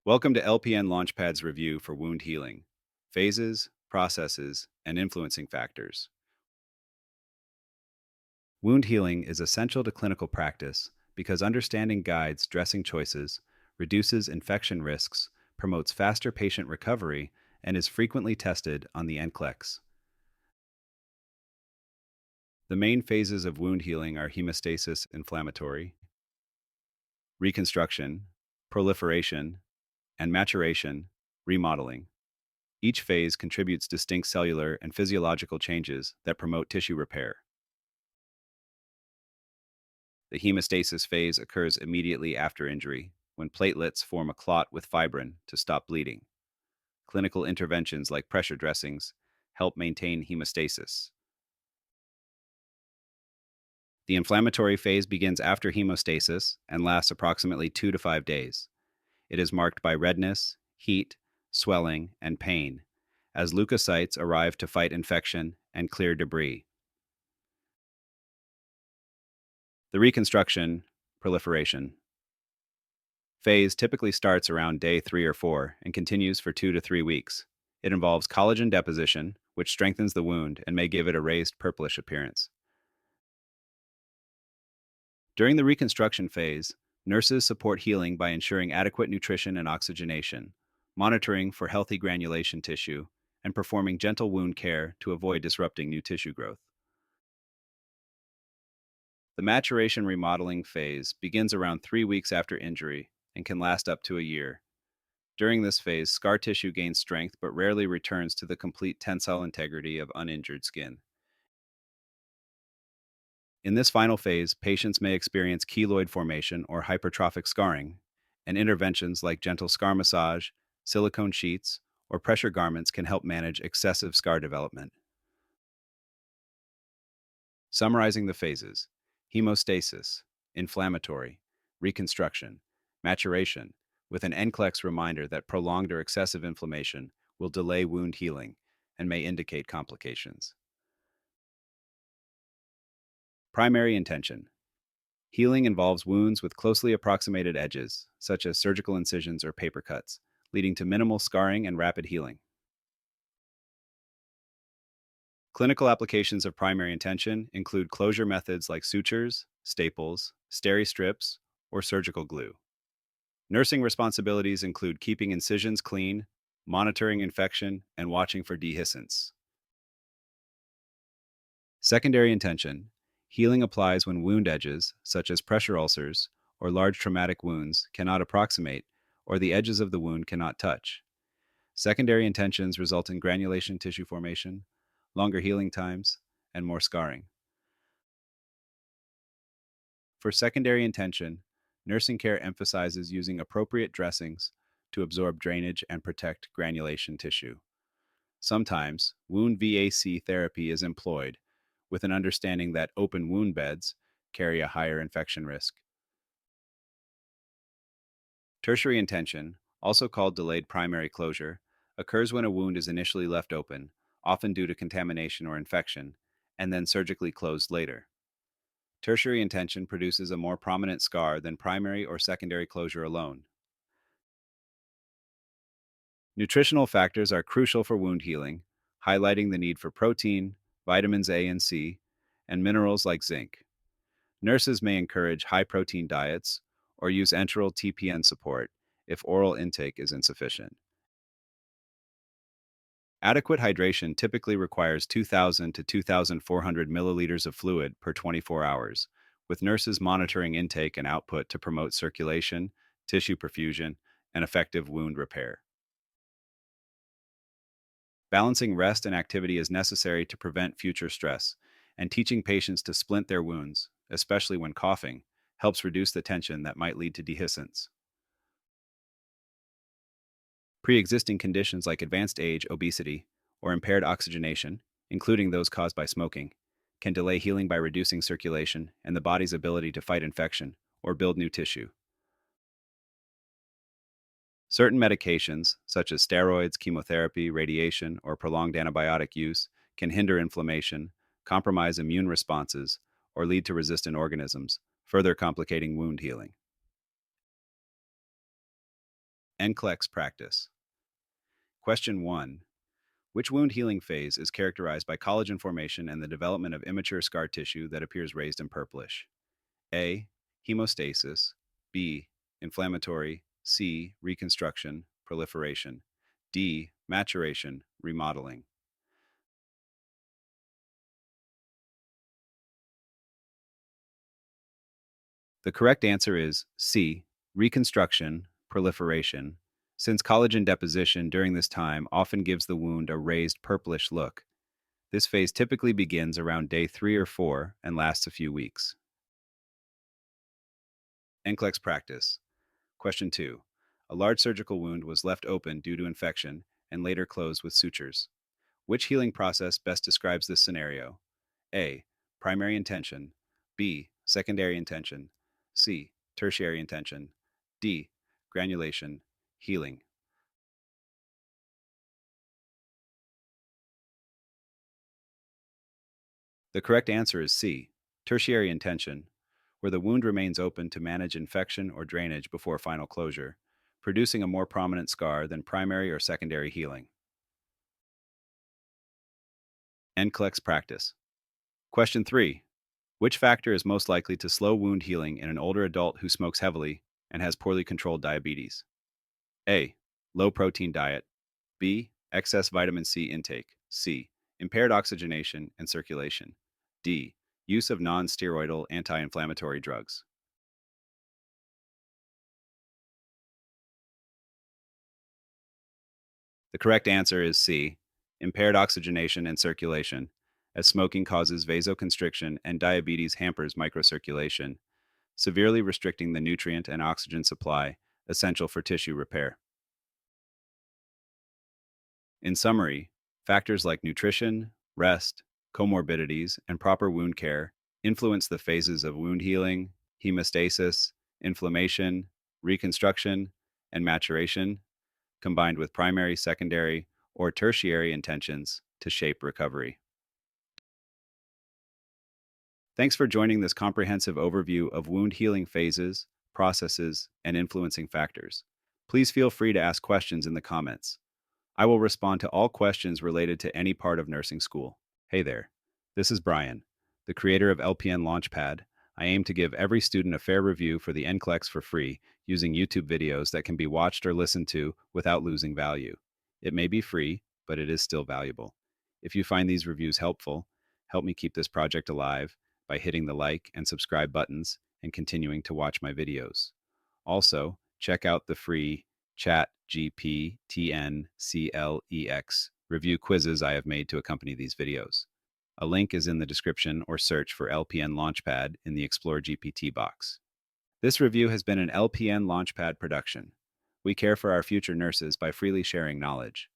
Welcome to LPN LaunchPad's review for wound healing, phases, processes, and influencing factors. Wound healing is essential to clinical practice because understanding guides dressing choices, reduces infection risks, promotes faster patient recovery, and is frequently tested on the NCLEX. The main phases of wound healing are hemostasis, inflammatory, reconstruction, proliferation, and maturation, remodeling. Each phase contributes distinct cellular and physiological changes that promote tissue repair. The hemostasis phase occurs immediately after injury, when platelets form a clot with fibrin to stop bleeding. Clinical interventions like pressure dressings help maintain hemostasis. The inflammatory phase begins after hemostasis and lasts approximately 2 to 5 days. It is marked by redness, heat, swelling, and pain, as leukocytes arrive to fight infection and clear debris. The reconstruction, proliferation phase typically starts around day 3 or 4 and continues for 2 to 3 weeks. It involves collagen deposition, which strengthens the wound and may give it a raised purplish appearance. During the reconstruction phase, nurses support healing by ensuring adequate nutrition and oxygenation, monitoring for healthy granulation tissue, and performing gentle wound care to avoid disrupting new tissue growth. The maturation remodeling phase begins around 3 weeks after injury and can last up to a year. During this phase, scar tissue gains strength but rarely returns to the complete tensile integrity of uninjured skin. In this final phase, patients may experience keloid formation or hypertrophic scarring, and interventions like gentle scar massage, silicone sheets, or pressure garments can help manage excessive scar development. Summarizing the phases: hemostasis, inflammatory, reconstruction, maturation, with an NCLEX reminder that prolonged or excessive inflammation will delay wound healing and may indicate complications. Primary intention: healing involves wounds with closely approximated edges, such as surgical incisions or paper cuts, leading to minimal scarring and rapid healing. Clinical applications of primary intention include closure methods like sutures, staples, steri-strips, or surgical glue. Nursing responsibilities include keeping incisions clean, monitoring infection, and watching for dehiscence. Secondary intention: healing applies when wound edges, such as pressure ulcers or large traumatic wounds, cannot approximate, or the edges of the wound cannot touch. Secondary intentions result in granulation tissue formation, longer healing times, and more scarring. For secondary intention, nursing care emphasizes using appropriate dressings to absorb drainage and protect granulation tissue. Sometimes, wound VAC therapy is employed, with an understanding that open wound beds carry a higher infection risk. Tertiary intention, also called delayed primary closure, occurs when a wound is initially left open, often due to contamination or infection, and then surgically closed later. Tertiary intention produces a more prominent scar than primary or secondary closure alone. Nutritional factors are crucial for wound healing, highlighting the need for protein, vitamins A and C, and minerals like zinc. Nurses may encourage high protein diets or use enteral TPN support if oral intake is insufficient. Adequate hydration typically requires 2,000 to 2,400 milliliters of fluid per 24 hours, with nurses monitoring intake and output to promote circulation, tissue perfusion, and effective wound repair. Balancing rest and activity is necessary to prevent future stress, and teaching patients to splint their wounds, especially when coughing, helps reduce the tension that might lead to dehiscence. Pre-existing conditions like advanced age, obesity, or impaired oxygenation, including those caused by smoking, can delay healing by reducing circulation and the body's ability to fight infection or build new tissue. Certain medications, such as steroids, chemotherapy, radiation, or prolonged antibiotic use, can hinder inflammation, compromise immune responses, or lead to resistant organisms, further complicating wound healing. NCLEX practice. Question 1. Which wound healing phase is characterized by collagen formation and the development of immature scar tissue that appears raised and purplish? A. Hemostasis. B. Inflammatory. C. Reconstruction, proliferation. D. Maturation, remodeling. The correct answer is C. Reconstruction, proliferation, since collagen deposition during this time often gives the wound a raised purplish look. This phase typically begins around day 3 or 4 and lasts a few weeks. NCLEX practice. Question 2. A large surgical wound was left open due to infection and later closed with sutures. Which healing process best describes this scenario? A. Primary intention. B. Secondary intention. C. Tertiary intention. D. Granulation. Healing. The correct answer is C. Tertiary intention, where the wound remains open to manage infection or drainage before final closure, producing a more prominent scar than primary or secondary healing. NCLEX practice. Question 3. Which factor is most likely to slow wound healing in an older adult who smokes heavily and has poorly controlled diabetes? A. Low protein diet. B. Excess vitamin C intake. C. Impaired oxygenation and circulation. D. Use of non steroidal anti inflammatory drugs. The correct answer is C. Impaired oxygenation and circulation, as smoking causes vasoconstriction and diabetes hampers microcirculation, severely restricting the nutrient and oxygen supply essential for tissue repair. In summary, factors like nutrition, rest, comorbidities, and proper wound care influence the phases of wound healing, hemostasis, inflammation, reconstruction, and maturation, combined with primary, secondary, or tertiary intentions to shape recovery. Thanks for joining this comprehensive overview of wound healing phases, processes, and influencing factors. Please feel free to ask questions in the comments. I will respond to all questions related to any part of nursing school. Hey there. This is Brian, the creator of LPN LaunchPad. I aim to give every student a fair review for the NCLEX for free using YouTube videos that can be watched or listened to without losing value. It may be free, but it is still valuable. If you find these reviews helpful, help me keep this project alive by hitting the like and subscribe buttons and continuing to watch my videos. Also, check out the free ChatGPT NCLEX review quizzes I have made to accompany these videos. A link is in the description or search for LPN LaunchPad in the Explore GPT box. This review has been an LPN LaunchPad production. We care for our future nurses by freely sharing knowledge.